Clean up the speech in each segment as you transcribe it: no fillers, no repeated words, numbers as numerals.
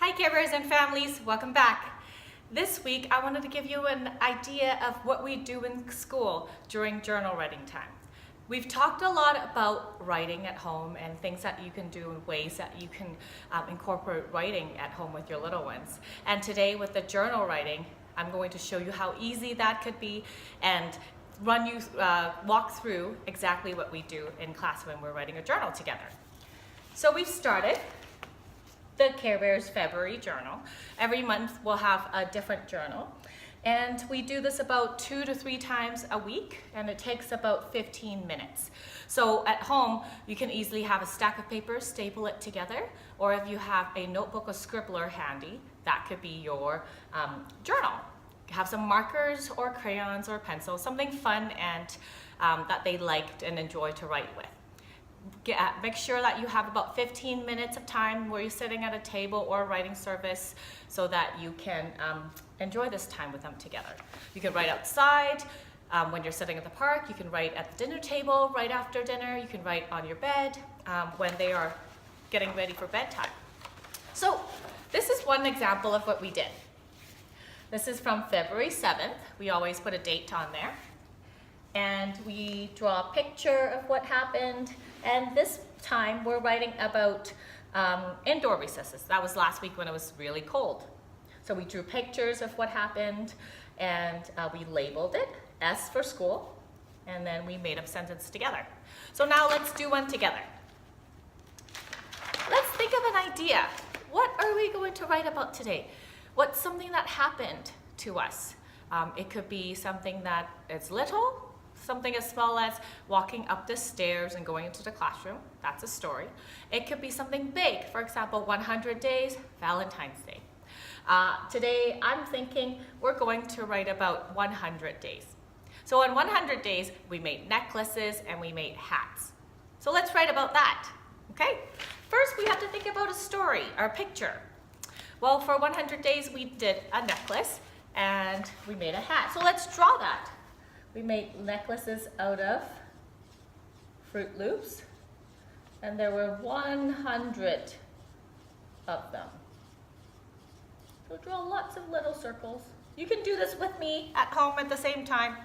Hi caregivers and families, welcome back. This week I wanted to give you an idea of what we do in school during journal writing time. We've talked a lot about writing at home and things that you can do in ways that you can incorporate writing at home with your little ones. And today with the journal writing, I'm going to show you how easy that could be and walk through exactly what we do in class when we're writing a journal together. So we've started the Care Bears February journal. Every month we'll have a different journal, and we do this about 2 to 3 times a week, and it takes about 15 minutes. So at home you can easily have a stack of paper, staple it together, or if you have a notebook or scribbler handy, that could be your journal. Have some markers or crayons or pencils, something fun and that they liked and enjoy to write with. Make sure that you have about 15 minutes of time where you're sitting at a table or a writing service so that you can enjoy this time with them together. You can write outside when you're sitting at the park, you can write at the dinner table right after dinner, you can write on your bed when they are getting ready for bedtime. So this is one example of what we did. This is from February 7th. We always put a date on there. And we draw a picture of what happened. And this time we're writing about indoor recesses. That was last week when it was really cold. So we drew pictures of what happened and we labeled it, S for school, and then we made up a sentence together. So now let's do one together. Let's think of an idea. What are we going to write about today? What's something that happened to us? It could be something that is little, something as small as walking up the stairs and going into the classroom. That's a story. It could be something big. For example, 100 days, Valentine's Day. Today, I'm thinking we're going to write about 100 days. So on 100 days, we made necklaces and we made hats. So let's write about that, okay? First, we have to think about a story or a picture. Well, for 100 days, we did a necklace and we made a hat. So let's draw that. We made necklaces out of Fruit Loops, and there were 100 of them. So draw lots of little circles. You can do this with me at home at the same time.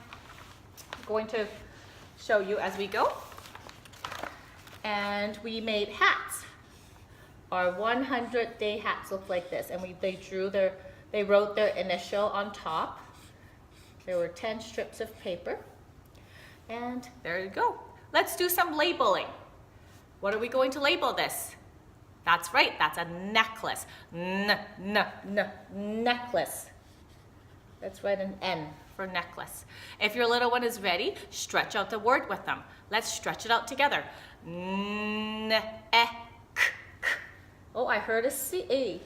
I'm going to show you as we go. And we made hats. Our 100-day hats look like this, and they wrote their initial on top. There were 10 strips of paper, and there you go. Let's do some labeling. What are we going to label this? That's right, that's a necklace. Necklace. Let's write an N for necklace. If your little one is ready, stretch out the word with them. Let's stretch it out together. Oh, I heard a C.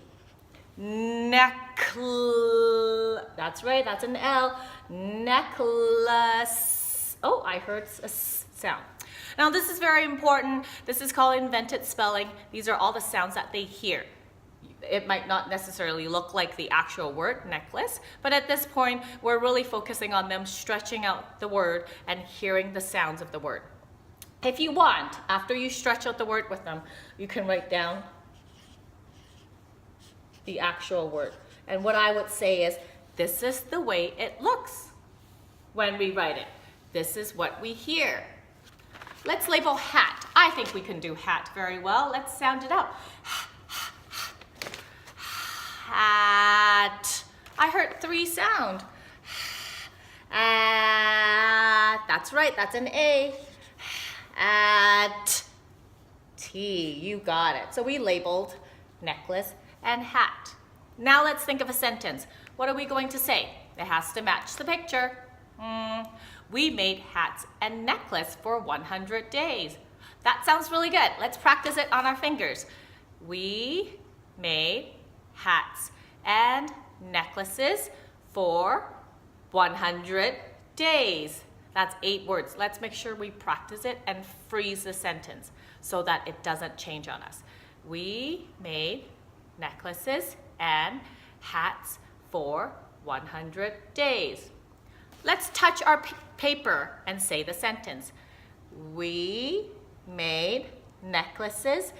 That's right, that's an L. Necklace. Oh, I heard a S sound. Now this is very important. This is called invented spelling. These are all the sounds that they hear. It might not necessarily look like the actual word necklace, but at this point, we're really focusing on them stretching out the word and hearing the sounds of the word. If you want, after you stretch out the word with them, you can write down the actual word. And what I would say is, this is the way it looks when we write it. This is what we hear. Let's label hat. I think we can do hat very well. Let's sound it out. Hat. I heard 3 sound. That's right, that's an A. At T, you got it. So we labeled necklace and hat. Now let's think of a sentence. What are we going to say? It has to match the picture. We made hats and necklace for 100 days. That sounds really good. Let's practice it on our fingers. We made hats and necklaces for 100 days. That's 8 words. Let's make sure we practice it and freeze the sentence so that it doesn't change on us. We made necklaces and hats for 100 days. Let's touch our paper and say the sentence. We made necklaces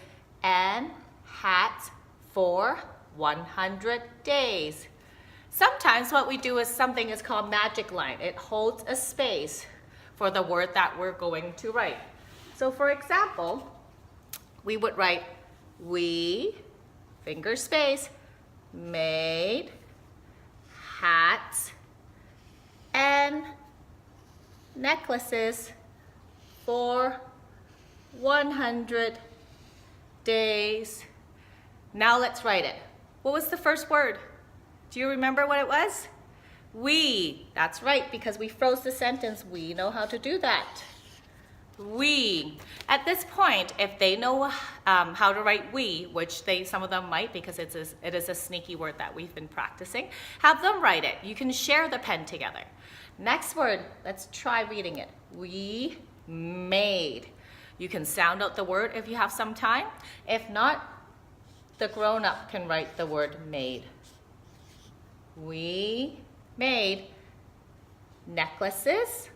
and hats for 100 days. Sometimes what we do is something is called magic line. It holds a space for the word that we're going to write. So for example, we would write, we, finger space, made hats and necklaces for 100 days. Now let's write it. What was the first word? Do you remember what it was? We. That's right, because we froze the sentence. We know how to do that. We. At this point, if they know how to write we, which some of them might because it is a sneaky word that we've been practicing, have them write it. You can share the pen together. Next word, let's try reading it. We made. You can sound out the word if you have some time. If not, the grown-up can write the word made. We made necklaces,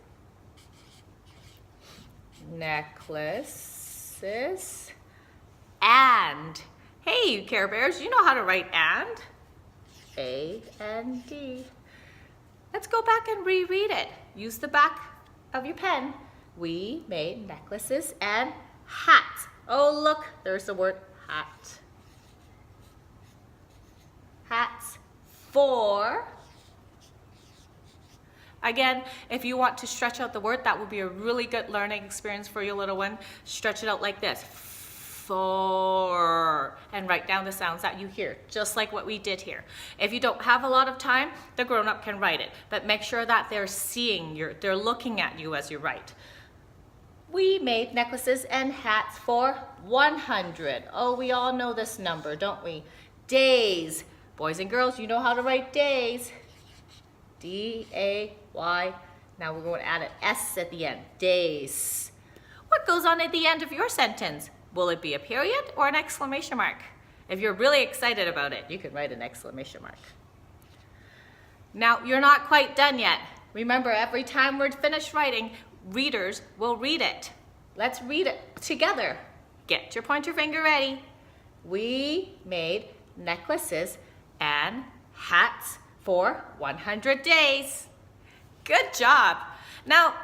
and, hey, you Care Bears, you know how to write and? A-N-D. Let's go back and reread it. Use the back of your pen. We made necklaces and hats. Oh, look, there's the word hat. Hats for. Again, if you want to stretch out the word, that would be a really good learning experience for your little one. Stretch it out like this. For. And write down the sounds that you hear, just like what we did here. If you don't have a lot of time, the grown-up can write it. But make sure that they're seeing you, they're looking at you as you write. We made necklaces and hats for 100. Oh, we all know this number, don't we? Days. Boys and girls, you know how to write days. D-A-Y. Now we're going to add an S at the end. Days. What goes on at the end of your sentence? Will it be a period or an exclamation mark? If you're really excited about it, you can write an exclamation mark. Now, you're not quite done yet. Remember, every time we're finished writing, readers will read it. Let's read it together. Get your pointer finger ready. We made necklaces and hats for 100 days. Good job. Now,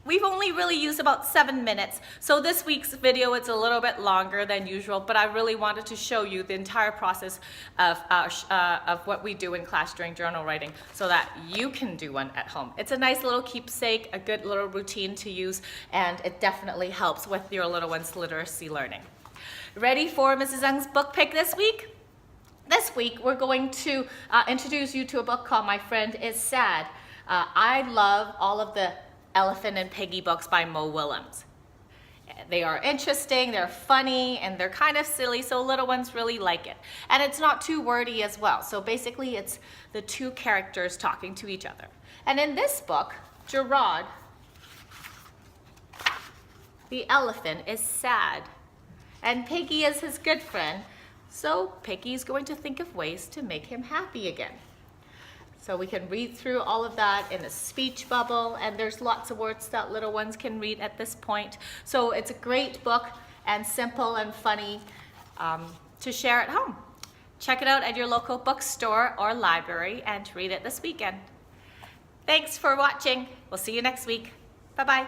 we've only really used about 7 minutes, so this week's video it's a little bit longer than usual, but I really wanted to show you the entire process of what we do in class during journal writing so that you can do one at home. It's a nice little keepsake, a good little routine to use, and it definitely helps with your little one's literacy learning. Ready for Mrs. Young's book pick this week? This week, we're going to introduce you to a book called My Friend Is Sad. I love all of the Elephant and Piggy books by Mo Willems. They are interesting, they're funny, and they're kind of silly, so little ones really like it. And it's not too wordy as well. So basically, it's the two characters talking to each other. And in this book, Gerard, the elephant, is sad. And Piggy is his good friend. So Piggy is going to think of ways to make him happy again. So we can read through all of that in a speech bubble, and there's lots of words that little ones can read at this point. So it's a great book and simple and funny to share at home. Check it out at your local bookstore or library and read it this weekend. Thanks for watching. We'll see you next week. Bye-bye.